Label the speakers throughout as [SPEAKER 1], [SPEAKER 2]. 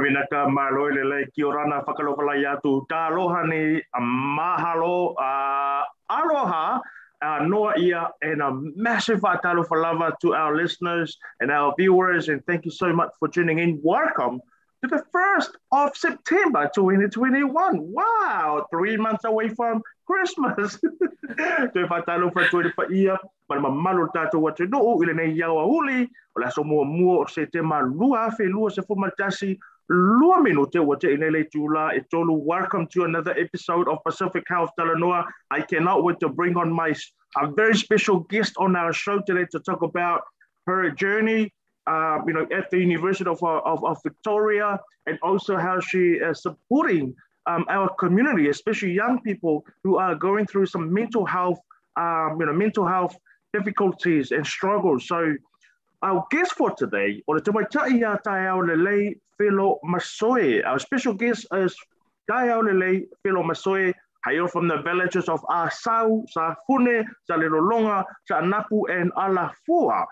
[SPEAKER 1] Minaka malo le ki orana whakalopalai atu. Tā aloha ni mahalo aloha noa ia, and a massive talo for lava to our listeners and our viewers, and thank you so much for tuning in. Welcome to the 1st of September 2021. Wow, 3 months away from Christmas. Te whatalo for 24 ia, ma mamalo tātou wa te noo, ile nei iau a uli, o la so mua o se te ma lua fe lua se fumatasi, lua minute wa te inele tula e tolu. Welcome to another episode of Pacific Health Talanoa. I cannot wait to bring on a very special guest on our show today to talk about her journey at the University of Victoria, and also how she is supporting our community, especially young people who are going through some mental health difficulties and struggles. So our guest for today, o le tamaita'i a Taiao Lelei Filo Masoe. Our special guest is Taiao Lelei Filo Masoe, hail from the villages of Asau, Safune, Salilolonga, Sanapu, and Alafua.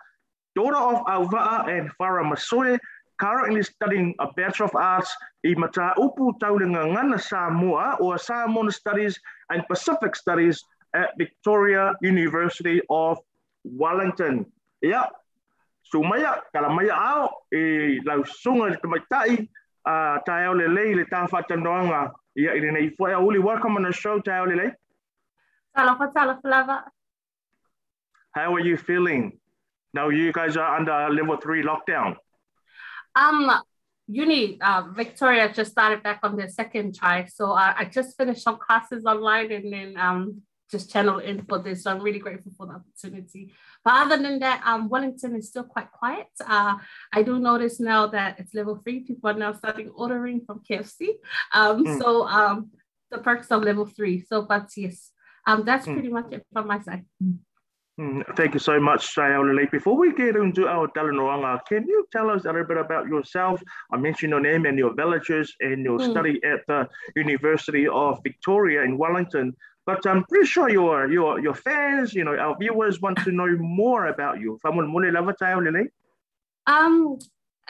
[SPEAKER 1] Daughter of Auva'a and Farah Masoe, currently studying a Bachelor of Arts in Mataupu Tauranga Samoa, or Samoan Studies and Pacific Studies at Victoria University of Wellington. Yeah. Sumaya, kalamaya ao, lau sunga le tamaitai, Taiao Lelei le tāwhatanoanga. Yeah, nei foi uli. Welcome on the show, Taiao Lelei. How are you feeling? Now you guys are under level 3 lockdown.
[SPEAKER 2] Victoria just started back on their second try. So I just finished some classes online and then just channeled in for this. So I'm really grateful for the opportunity. But other than that, Wellington is still quite quiet. I do notice now that it's level 3. People are now starting ordering from KFC. So the perks of level 3. So, but yes, that's pretty much it from my side.
[SPEAKER 1] Thank you so much, Taiao. Before we get into our Talanoanga, can you tell us a little bit about yourself? I mentioned your name and your villages and your study at the University of Victoria in Wellington, but I'm pretty sure your fans, our viewers want to know more about you.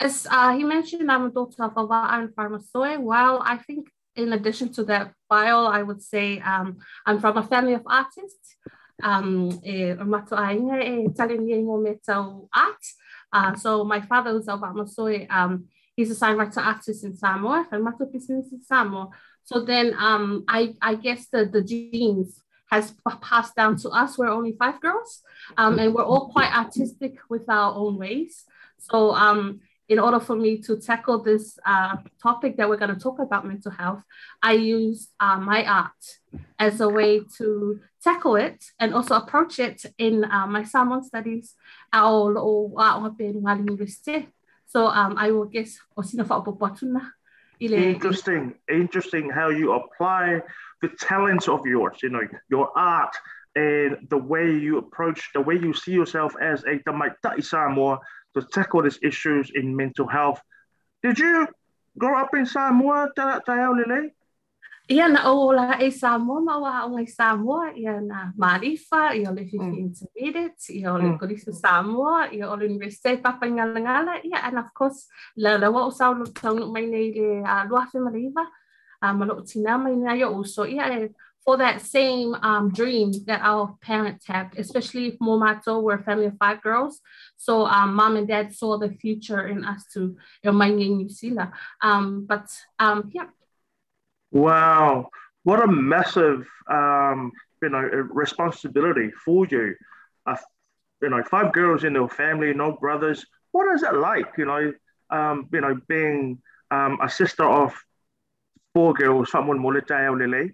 [SPEAKER 2] As he mentioned, I'm a daughter of Auva'a and Farah Masoe. Well, I think in addition to that bio, I would say I'm from a family of artists. So my father was Auva'a Masoe. He's a signwriter artist in Samoa, and Mato business in Samoa. So then I guess the genes has passed down to us. We're only 5 girls, and we're all quite artistic with our own ways. So in order for me to tackle this topic that we're going to talk about, mental health, I use my art as a way to tackle it and also approach it in my Samoan studies. So I will guess.
[SPEAKER 1] Interesting how you apply the talents of yours, your art and the way you see yourself as a tamaitai Samoa to tackle these issues in mental health. Did you grow up in Samoa, Taiao Lelei?
[SPEAKER 2] Ia na ola e Samoa, maua o ngai Samoa, ia na Marifa, ia le Fifi Intermediate, ia o le Kolisa Samoa, ia o le University Papa Ngala, ia, and of course, la wa o saulo taunu mai nei le Luafe Mariva, malo tina mai nei ia uso, ia, for that same dream that our parents have, especially if Momato, we're a family of 5 girls. So mom and dad saw the future in us to New Zealand. Yeah.
[SPEAKER 1] Wow, what a massive responsibility for you. 5 girls in your family, no brothers. What is it like? Being a sister of 4 girls, someone Taiao Lelei?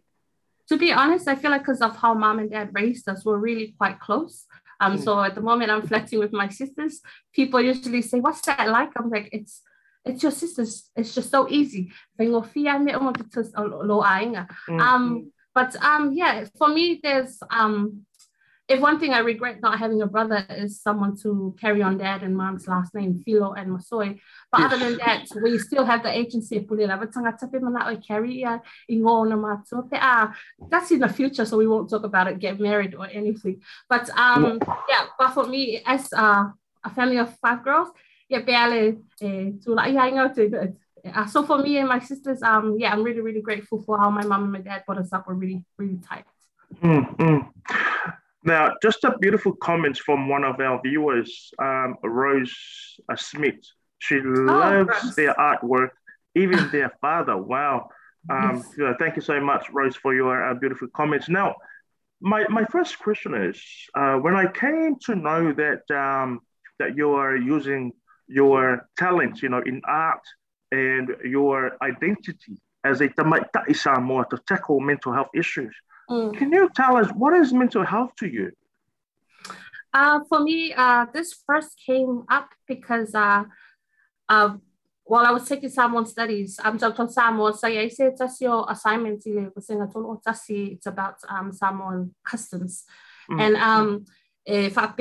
[SPEAKER 2] To be honest, I feel like because of how mom and dad raised us, we're really quite close. So at the moment I'm flirting with my sisters, people usually say, "What's that like?" I'm like, it's your sisters. It's just so easy. Yeah, for me, there's if one thing I regret not having a brother is someone to carry on dad and mom's last name, Filo and Masoe. But other than that, we still have the agency of carry that's in the future, so we won't talk about it, get married or anything. But but for me, as a family of 5 girls, So for me and my sisters, yeah, I'm really, really grateful for how my mom and my dad brought us up. We're really, really tight.
[SPEAKER 1] Mm. Now, just a beautiful comments from one of our viewers, Rose Smith. She loves their artwork, even their father. Wow.
[SPEAKER 2] Yes.
[SPEAKER 1] Thank you so much, Rose, for your beautiful comments. Now, my first question is, when I came to know that you are using your talents, in art and your identity as a tamaita'i Samoa to tackle mental health issues. Can you tell us what is mental health to you?
[SPEAKER 2] For me, this first came up because while I was taking Samoan studies, I'm from Samoa, so I say it's your assignment. It's about Samoan customs, and if I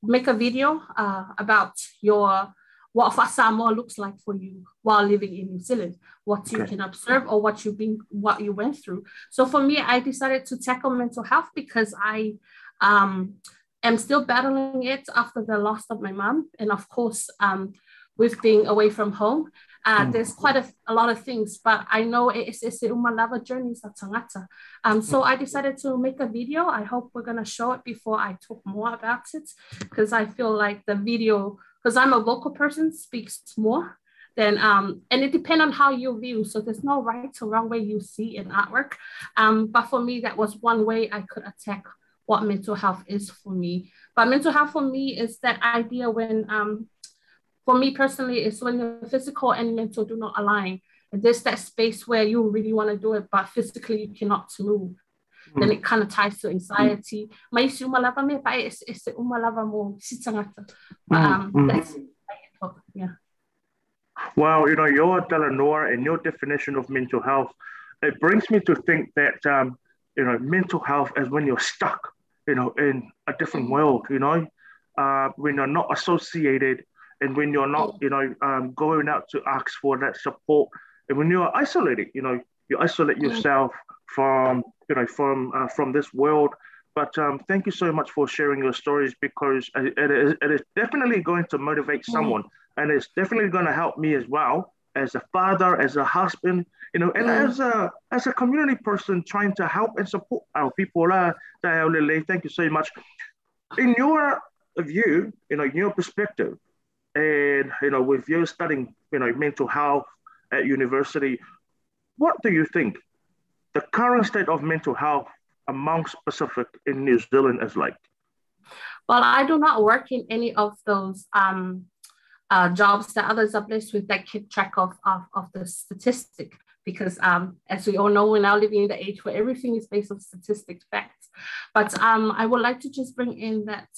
[SPEAKER 2] make a video about what Samoa looks like for you while living in New Zealand, what you can observe or what you went through. So for me, I decided to tackle mental health because I am still battling it after the loss of my mom, and of course, with being away from home, there's quite a lot of things, but I know it's the Umalava journeys of Tangata. So I decided to make a video. I hope we're gonna show it before I talk more about it, because I feel like the video, because I'm a vocal person, speaks more than, and it depends on how you view. So there's no right or wrong way you see in artwork. But for me, that was one way I could attack what mental health is for me. But mental health for me is that idea when, for me personally, it's when the physical and mental do not align. And there's that space where you really want to do it, but physically you cannot move. Then it kind of ties to anxiety. That's yeah.
[SPEAKER 1] Well, your Talanoa and your definition of mental health, it brings me to think that mental health is when you're stuck, in a different world, when you're not associated, and when you're not, going out to ask for that support, and when you're isolated, you isolate yourself from this world. But thank you so much for sharing your stories, because it is definitely going to motivate someone, and it's definitely going to help me as well, as a father, as a husband, and as a community person trying to help and support our people. Thank you so much. In your view, in your perspective, and with you studying mental health at university, what do you think the current state of mental health amongst Pacific in New Zealand is like?
[SPEAKER 2] Well, I do not work in any of those jobs that others are blessed with that keep track of the statistic, because as we all know, we're now living in the age where everything is based on statistics, facts. But I would like to just bring in that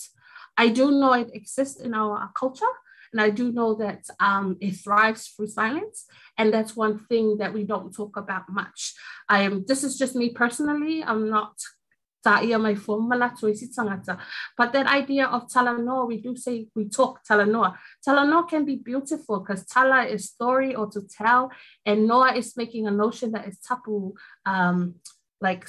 [SPEAKER 2] I do know it exists in our culture. And I do know that it thrives through silence. And that's one thing that we don't talk about much. This is just me personally. I'm not but that idea of talanoa, we do say we talk talanoa. Talanoa can be beautiful because tala is story or to tell, and noa is making a notion that is tapu, like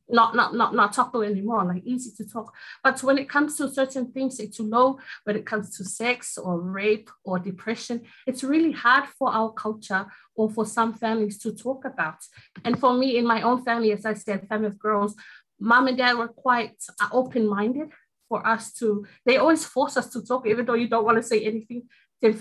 [SPEAKER 2] not tapu anymore, like easy to talk. But when it comes to certain things, it's low. When it comes to sex or rape or depression, it's really hard for our culture or for some families to talk about. And for me, in my own family, as I said, family of girls, mom and dad were quite open-minded for us to, they always force us to talk, even though you don't want to say anything. I was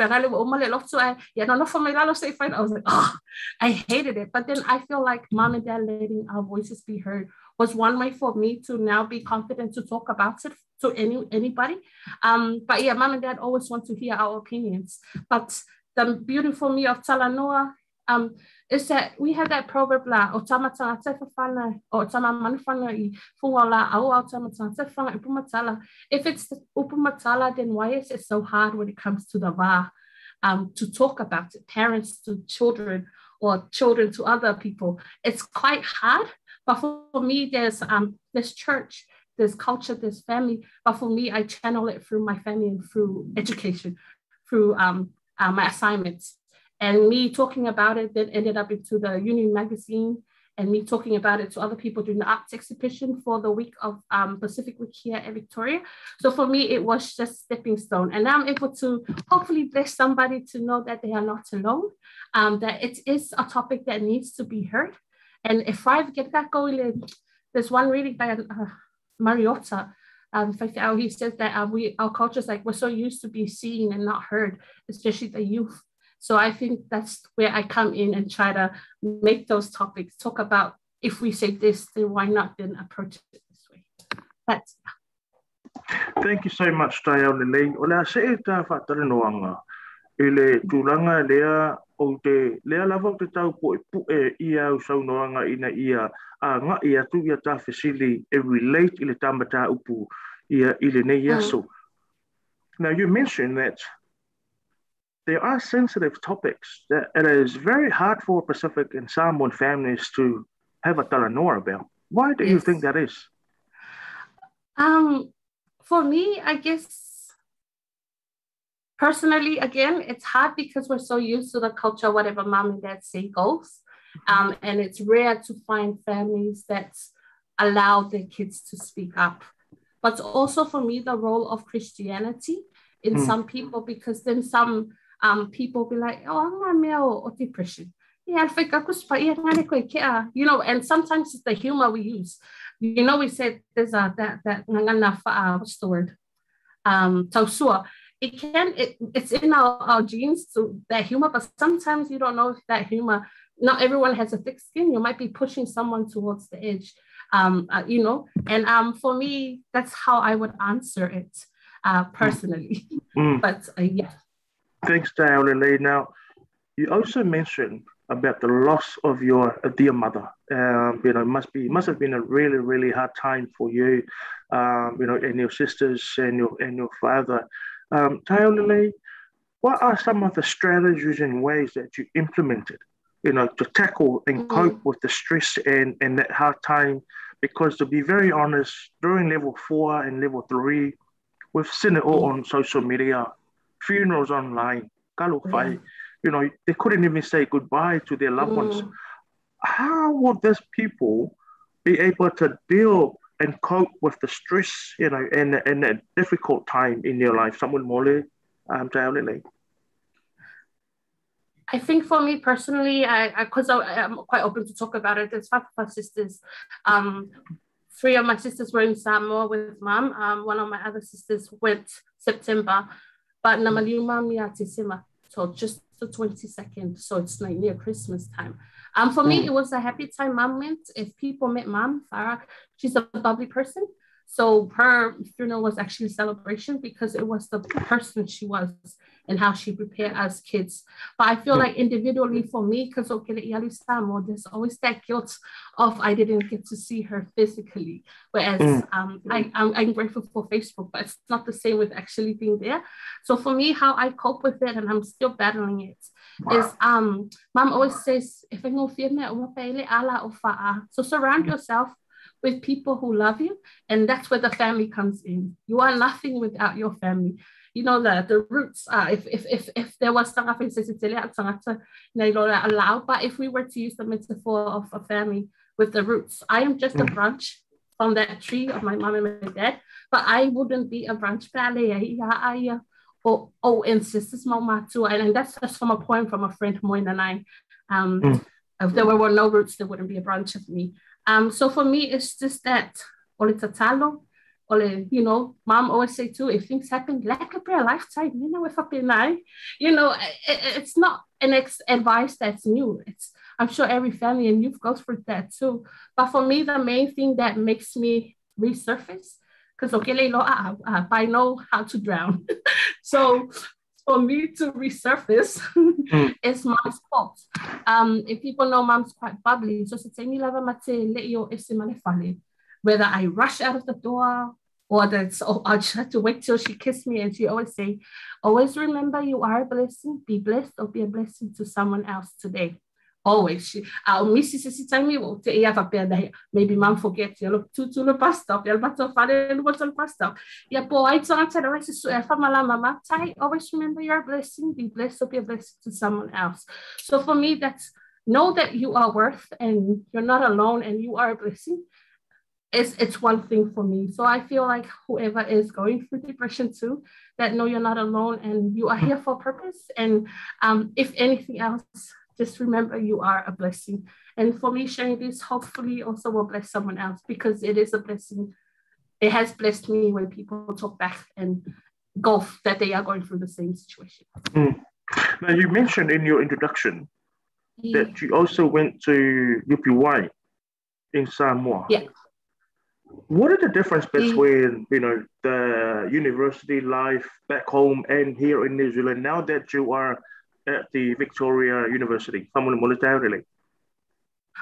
[SPEAKER 2] like, oh, I hated it. But then I feel like mom and dad letting our voices be heard was one way for me to now be confident to talk about it to anybody. But yeah, mom and dad always want to hear our opinions. But the beauty for me of Talanoa is that we have that proverb la o tamata te whawhana o tama manwhana I whunga la au au tamata te whanga upumatala. If it's the upumatala, then why is it so hard when it comes to the wa to talk about it, parents to children or children to other people? It's quite hard. But for me, there's church, there's culture, there's family. But for me, I channel it through my family and through education, through my assignments. And me talking about it then ended up into the Union magazine and me talking about it to other people during the arts exhibition for the week of Pacific Week here at Victoria. So for me, it was just stepping stone. And now I'm able to hopefully bless somebody to know that they are not alone, that it is a topic that needs to be heard. And if I get that going, there's one reading by Mariota. He says that our culture is like, we're so used to be seen and not heard, especially the youth. So I think that's where I come in and try to make those topics, talk about if we say this, then why not then approach it this way. That's
[SPEAKER 1] Thank you so much, Tayaunelei. Ola se ta whataranoanga. Ele tūranga lea o te lea lava te tau po e ia au saunoanga ina ia a ngā ia tu ia ta whesili e relate ile tamata upu ia ile nei aso. Now you mentioned that there are sensitive topics that it is very hard for Pacific and Samoan families to have a talanoa about. Why do you think that is?
[SPEAKER 2] For me, I guess, personally, again, it's hard because we're so used to the culture, whatever mom and dad say goes. And it's rare to find families that allow their kids to speak up. But also for me, the role of Christianity in some people, because then some people be like, oh, I'm male depression. Yeah, you know, and sometimes it's the humor we use. You know, we said there's what's the word? Tausua. It's in our genes to that humor, but sometimes you don't know if that humor, not everyone has a thick skin. You might be pushing someone towards the edge, you know, and for me, that's how I would answer it personally. But yeah.
[SPEAKER 1] Thanks, Tayaunelei. Now, you also mentioned about the loss of your dear mother. You know, must have been a really, really hard time for you, you know, and your sisters and your father. Tayaunelei, what are some of the strategies and ways that you implemented, you know, to tackle and cope with the stress and that hard time? Because to be very honest, during level 4 and level 3, we've seen it all on social media, funerals online, you know, they couldn't even say goodbye to their loved ones. How would these people be able to deal and cope with the stress, you know, and a difficult time in your life? Someone more, Tayaunelei.
[SPEAKER 2] I think for me personally, because I'm quite open to talk about it. There's 5 of our sisters. 3 of my sisters were in Samoa with mom. One of my other sisters went September, but Namaliuma Mia Tisima, so just the 22nd. So it's like near Christmas time. For me, it was a happy time mom went. If people met mom, Farah, she's a bubbly person. So her funeral was actually a celebration because it was the person she was and how she prepared us kids. But I feel like individually for me, because there's always that guilt of I didn't get to see her physically. Whereas I'm grateful for Facebook, but it's not the same with actually being there. So for me, how I cope with it, and I'm still battling it, is mom always says, so surround yourself with people who love you, and that's where the family comes in. You are nothing without your family. You know, the roots. If there was allowed, but if we were to use the metaphor of a family with the roots, I am just a branch from that tree of my mom and my dad, but I wouldn't be a branch. And sisters, and that's just from a poem from a friend, Moina Nine. If there were no roots, there wouldn't be a branch of me. So for me, it's just that, you know, mom always say too, if things happen, let it be a lifetime, you know, if I've been you know, it's not an advice that's new. I'm sure every family and youth goes through that too. But for me, the main thing that makes me resurface, because I know how to drown. So for me to resurface is mom's fault. If people know mom's quite bubbly, so whether I rush out of the door or I just have to wait till she kissed me, and she always say, always remember you are a blessing, be blessed or be a blessing to someone else today. Always. Maybe mom forgets, you look to the bus stop, always remember you're a blessing, be blessed or be a blessing to someone else. So for me, that's know that you are worth and you're not alone and you are a blessing. It's one thing for me. So I feel like whoever is going through depression too, that know you're not alone and you are here for a purpose. And if anything else, just remember you are a blessing. And for me, sharing this hopefully also will bless someone else, because it is a blessing. It has blessed me when people talk back and go that they are going through the same situation.
[SPEAKER 1] Now, you mentioned in your introduction that you also went to UPY in Samoa.
[SPEAKER 2] Yeah.
[SPEAKER 1] What are the difference between, the university life back home and here in New Zealand now that you are at the Victoria University?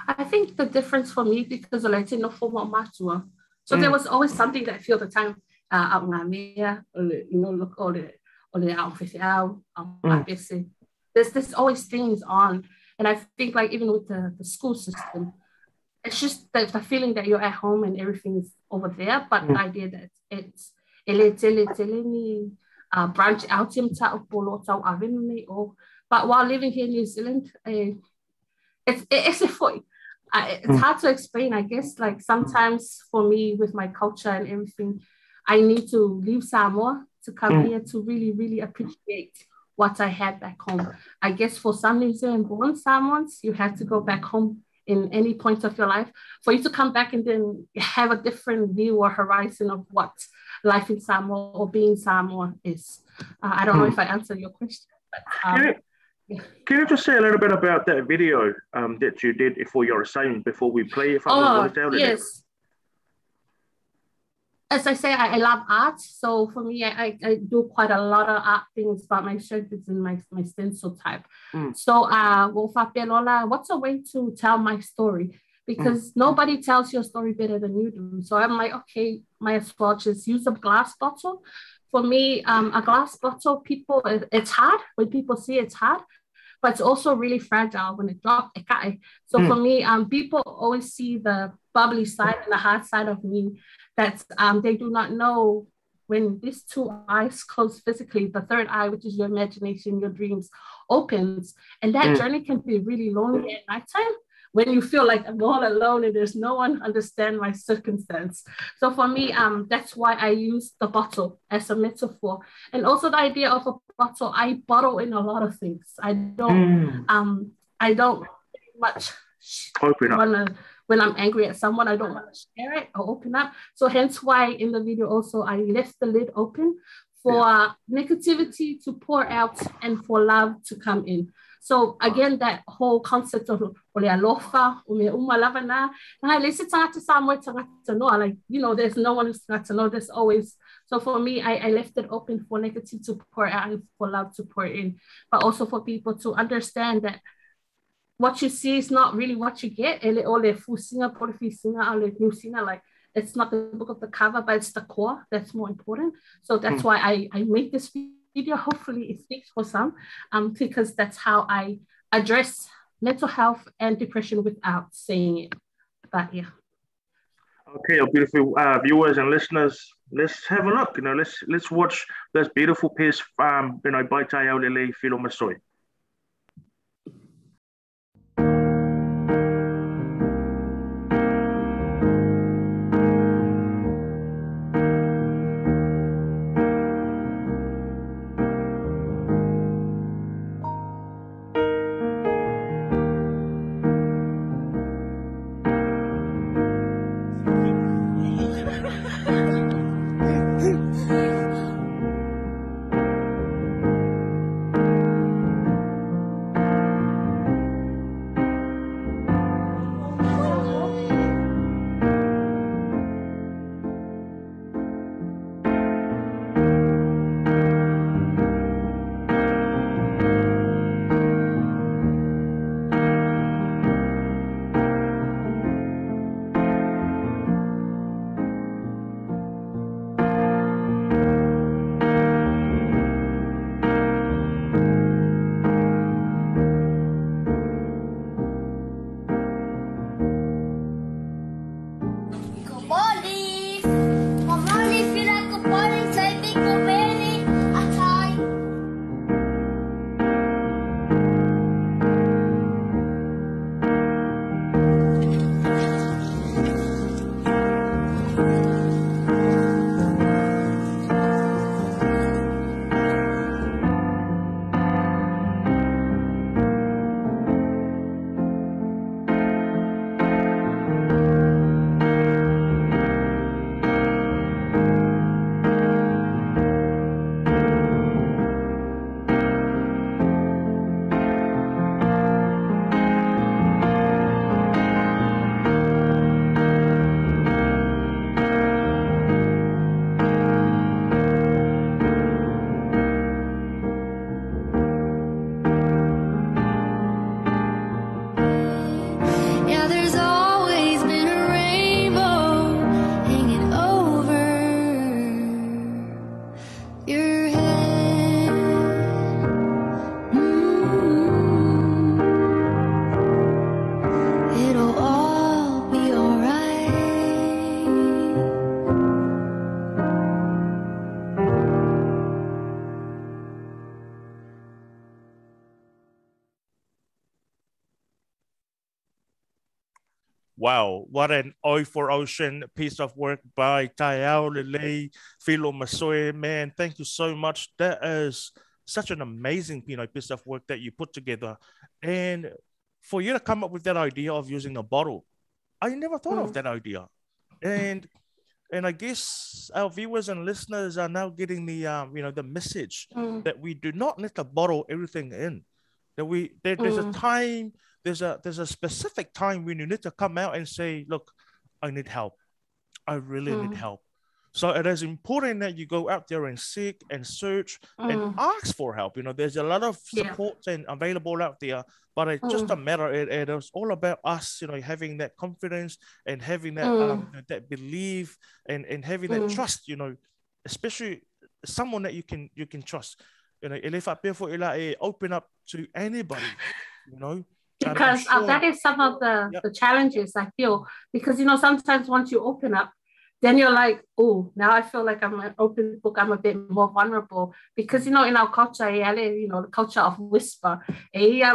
[SPEAKER 2] I think the difference for me, because I like no formal matua. So there was always something that I feel the time look all the there's always things on. And I think like even with the school system, it's just the feeling that you're at home and everything is over there, but the idea that it's branch out but while living here in New Zealand, it's hard to explain. I guess like sometimes for me with my culture and everything, I need to leave Samoa to come here to really, really appreciate what I had back home. I guess for some New Zealand born Samoans, you have to go back home in any point of your life for you to come back and then have a different view or horizon of what life in Samoa or being Samoa is. I don't know if I answered your question. But,
[SPEAKER 1] can you just say a little bit about that video that you did for your assignment before we play it?
[SPEAKER 2] Yes. As I say, I love art. So for me, I do quite a lot of art things, but my shirt is in my stencil type. So what's a way to tell my story? Because nobody tells your story better than you do. So I'm like, okay, might as well just use a glass bottle. For me, a glass bottle, it's hard. When people see it's hard, but it's also really fragile when it drops. So for me, people always see the bubbly side and the hard side of me that they do not know when these two eyes close physically, the third eye, which is your imagination, your dreams, opens. And that journey can be really lonely at nighttime when you feel like I'm all alone and there's no one understand my circumstance. So for me, that's why I use the bottle as a metaphor. And also the idea of a bottle, I bottle in a lot of things. I don't much want to, when I'm angry at someone, I don't want to share it or open up. So hence why in the video also, I left the lid open for negativity to pour out and for love to come in. So again, that whole concept of like, there's no one who's got to know, there's always. So for me, I left it open for negative to pour out and for love to pour in, but also for people to understand that what you see is not really what you get. Like, it's not the book of the cover, but it's the core that's more important. So that's why I made this video. Hopefully it speaks for some, because that's how I address mental health and depression without saying it. But yeah.
[SPEAKER 1] Okay, our beautiful viewers and listeners, let's have a look. Let's watch this beautiful piece by Taiaolele Filomasoi.
[SPEAKER 3] Wow, what an O4Ocean piece of work by Taiao Lele, Philo Masoe. Man, thank you so much. That is such an amazing, piece of work that you put together. And for you to come up with that idea of using a bottle, I never thought of that idea. And I guess our viewers and listeners are now getting the message that we do not need to bottle everything in. There's a time, there's a specific time when you need to come out and say, look, I need help. I really need help. So it is important that you go out there and seek and search and ask for help. There's a lot of support and available out there, but it's just a matter. It is all about us, having that confidence and having that that belief and having that trust. Especially someone that you can trust. If I open up to anybody,
[SPEAKER 2] because sure, that is some of the challenges I feel, because sometimes once you open up, then you're like, oh, now I feel like I'm an open book. I'm a bit more vulnerable because, in our culture, the culture of whisper, sometimes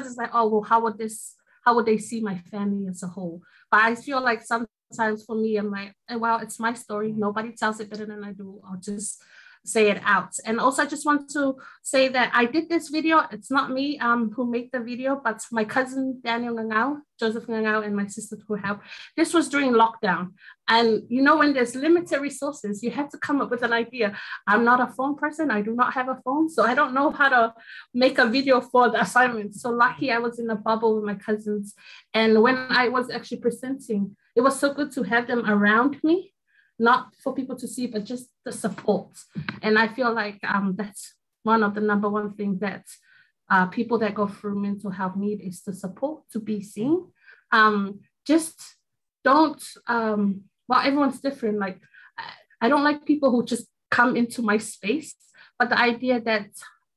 [SPEAKER 2] it's like, oh, well, how would they see my family as a whole? But I feel like sometimes for me, I'm like, well, it's my story. Nobody tells it better than I do. I'll just say it out. And also I just want to say that I did this video. It's not me who made the video, but my cousin Daniel Ngangao, Joseph Ngangao, and my sister who helped. This was during lockdown. And when there's limited resources, you have to come up with an idea. I'm not a phone person. I do not have a phone. So I don't know how to make a video for the assignment. So lucky I was in a bubble with my cousins. And when I was actually presenting, it was so good to have them around me, not for people to see, but just the support. And I feel like that's one of the number one things that people that go through mental health need is the support to be seen. Just don't, well, everyone's different. Like, I don't like people who just come into my space, but the idea that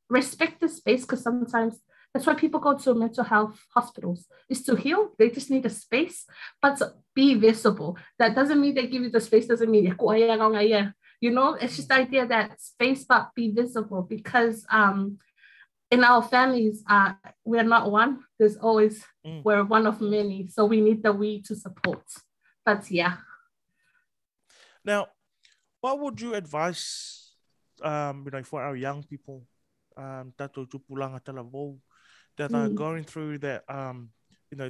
[SPEAKER 2] respect the space, because sometimes that's why people go to mental health hospitals, is to heal. They just need a space, but be visible. That doesn't mean they give you the space, doesn't mean, it's just the idea that space, but be visible, because in our families, we're not one. There's always, we're one of many. So we need the we to support. But yeah.
[SPEAKER 3] Now, what would you advise, for our young people, that are going through that,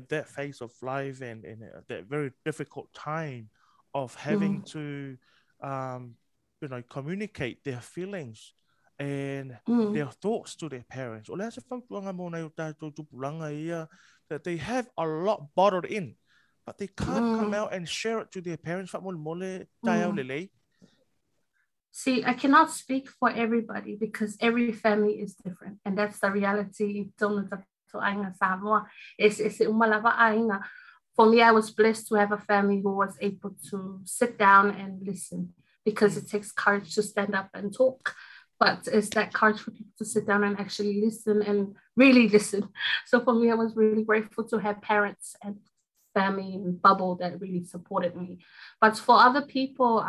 [SPEAKER 3] that phase of life and that very difficult time of having to, communicate their feelings and their thoughts to their parents. That they have a lot bottled in, but they can't come out and share it to their parents.
[SPEAKER 2] See, I cannot speak for everybody because every family is different. And that's the reality. For me, I was blessed to have a family who was able to sit down and listen, because it takes courage to stand up and talk. But it's that courage for people to sit down and actually listen and really listen. So for me, I was really grateful to have parents and family and bubble that really supported me. But for other people,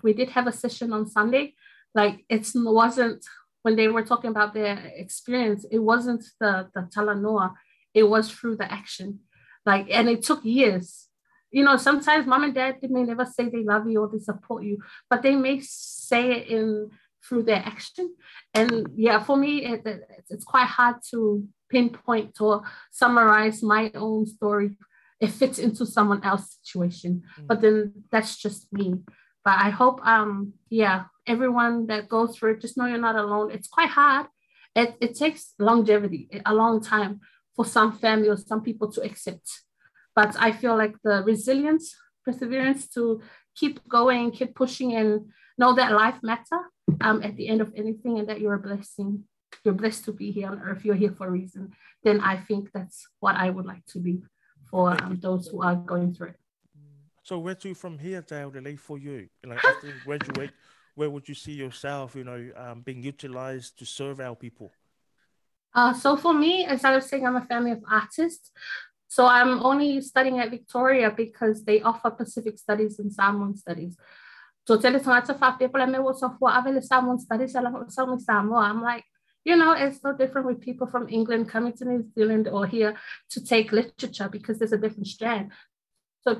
[SPEAKER 2] we did have a session on Sunday. Like, it wasn't, when they were talking about their experience, it wasn't the talanoa, it was through the action. Like, and it took years. Sometimes mom and dad, they may never say they love you or they support you, but they may say it through their action. And yeah, for me, it's quite hard to pinpoint or summarize my own story. It fits into someone else's situation, but then that's just me. But I hope, everyone that goes through it, just know you're not alone. It's quite hard. It takes longevity, a long time for some family or some people to accept. But I feel like the resilience, perseverance to keep going, keep pushing, and know that life matters at the end of anything, and that you're a blessing. You're blessed to be here on earth. You're here for a reason. Then I think that's what I would like to be for those who are going through it.
[SPEAKER 3] So where to from here, Taolele, for you? After you graduate, where would you see yourself, being utilized to serve our people?
[SPEAKER 2] So for me, as I was saying, I'm a family of artists. So I'm only studying at Victoria because they offer Pacific Studies and Samoan Studies. So tell us lots of people I was of what I've someone studies along Samoa. I'm like, you know, it's no different with people from England coming to New Zealand or here to take literature because there's a different strand. So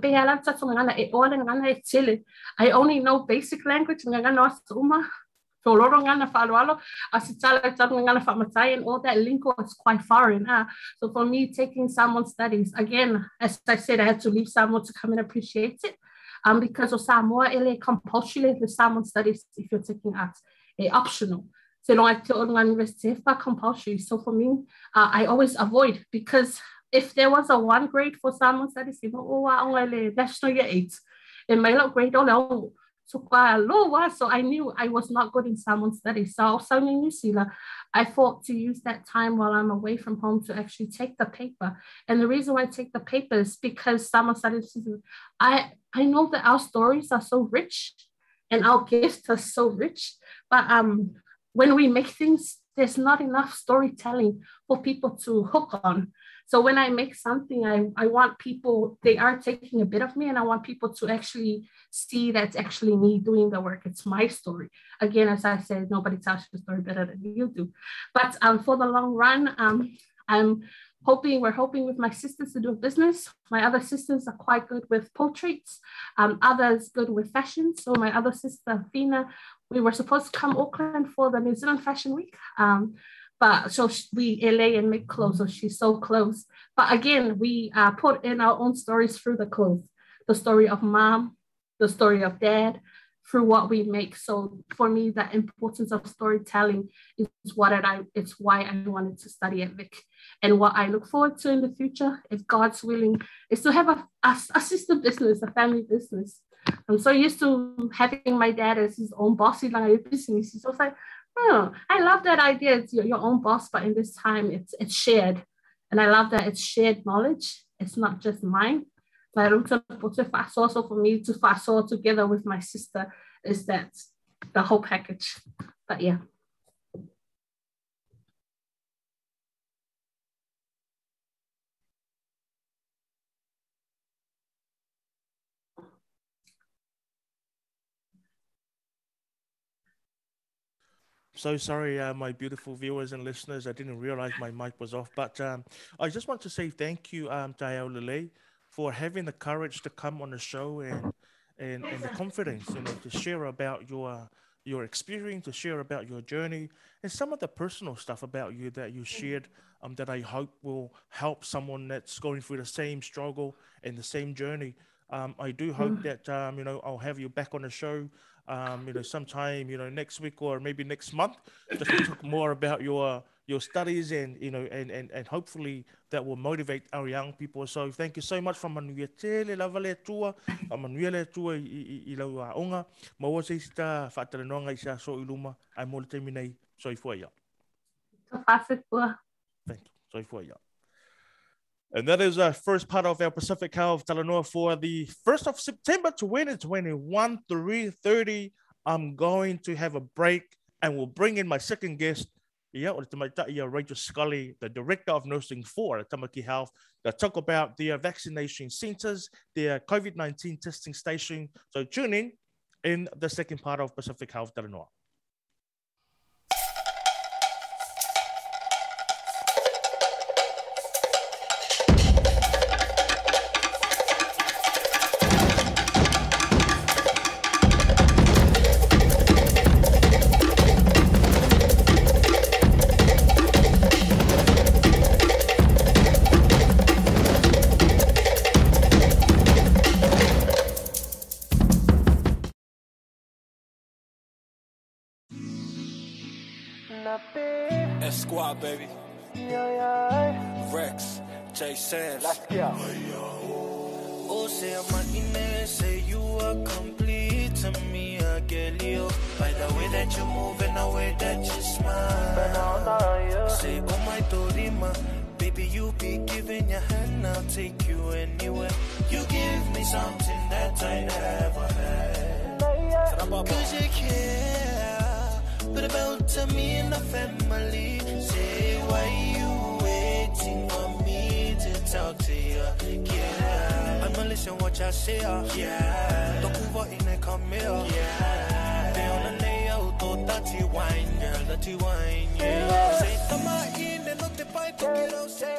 [SPEAKER 2] I only know basic language. So and all that lingo is quite foreign. So for me, taking Samoan studies, again, as I said, I had to leave Samoa to come and appreciate it. Because of Samoa, ele compulsory the Samoan studies if you're taking arts, optional. So long as university compulsory. So for me, I always avoid because if there was a 1 grade for Samoan studies, you know, national year 8, in my little grade, so I knew I was not good in Samoan studies. So in New Zealand, I thought to use that time while I'm away from home to actually take the paper. And the reason why I take the paper is because Samoan studies, I know that our stories are so rich and our gifts are so rich, but when we make things, there's not enough storytelling for people to hook on. So when I make something, I want people, they are taking a bit of me and I want people to actually see that's actually me doing the work. It's my story. Again, as I said, nobody tells the story better than you do. But for the long run, we're hoping with my sisters to do a business. My other sisters are quite good with portraits, others good with fashion. So my other sister, Fina, we were supposed to come Auckland for the New Zealand Fashion Week. But so we LA and make clothes, so she's so close. But again, we put in our own stories through the clothes, the story of mom, the story of dad, through what we make. So for me, the importance of storytelling is it's why I wanted to study at Vic. And what I look forward to in the future, if God's willing, is to have a sister business, a family business. I'm so used to having my dad as his own boss in my business. So it's like, oh, I love that idea. It's your own boss, but in this time, it's shared. And I love that it's shared knowledge. It's not just mine. But also for me to fast forward together with my sister is that the whole package. But yeah.
[SPEAKER 3] So sorry, my beautiful viewers and listeners. I didn't realize my mic was off. But I just want to say thank you, Taiaolelei, for having the courage to come on the show and the confidence, you know, to share about your experience, to share about your journey, and some of the personal stuff about you that you shared that I hope will help someone that's going through the same struggle and the same journey. I do hope that, you know, I'll have you back on the show, you know, sometime, you know, next week or maybe next month, just to talk more about your studies and, you know, and hopefully that will motivate our young people. So thank you so much from Manuia Tele Lavale Tua, Manuia Tua I Laua Onga, Mawase Sta Fataranonga Isa So Iluma, I'm all terminate. Sorry for you. Thank you. Sorry for you. And that is our first part of our Pacific Health Talanoa for the 1st of September 2021, 3:30. I'm going to have a break and we'll bring in my second guest, Rachel Scully, the Director of Nursing for Tamaki Health, to talk about their vaccination centers, their COVID-19 testing station. So tune in the second part of Pacific Health Talanoa.
[SPEAKER 4] Squad, baby. Rex, Jay Sands.
[SPEAKER 5] Let's go.
[SPEAKER 4] Oh, say I'm say you are complete to me, I get you. By the way that you move and the way that you smile. Say, oh my Dorima, baby, you be giving your hand, I'll take you anywhere. You give me something that I never had. Cause you care, but about to me and the family. Say, why you waiting on me to talk to you? Yeah, I'ma listen what I say, yeah. Don't move out in the come here, yeah. They on the nail, to dirty wine, girl, dirty wine, yeah. Say, tama in, no te pai, to get out, say,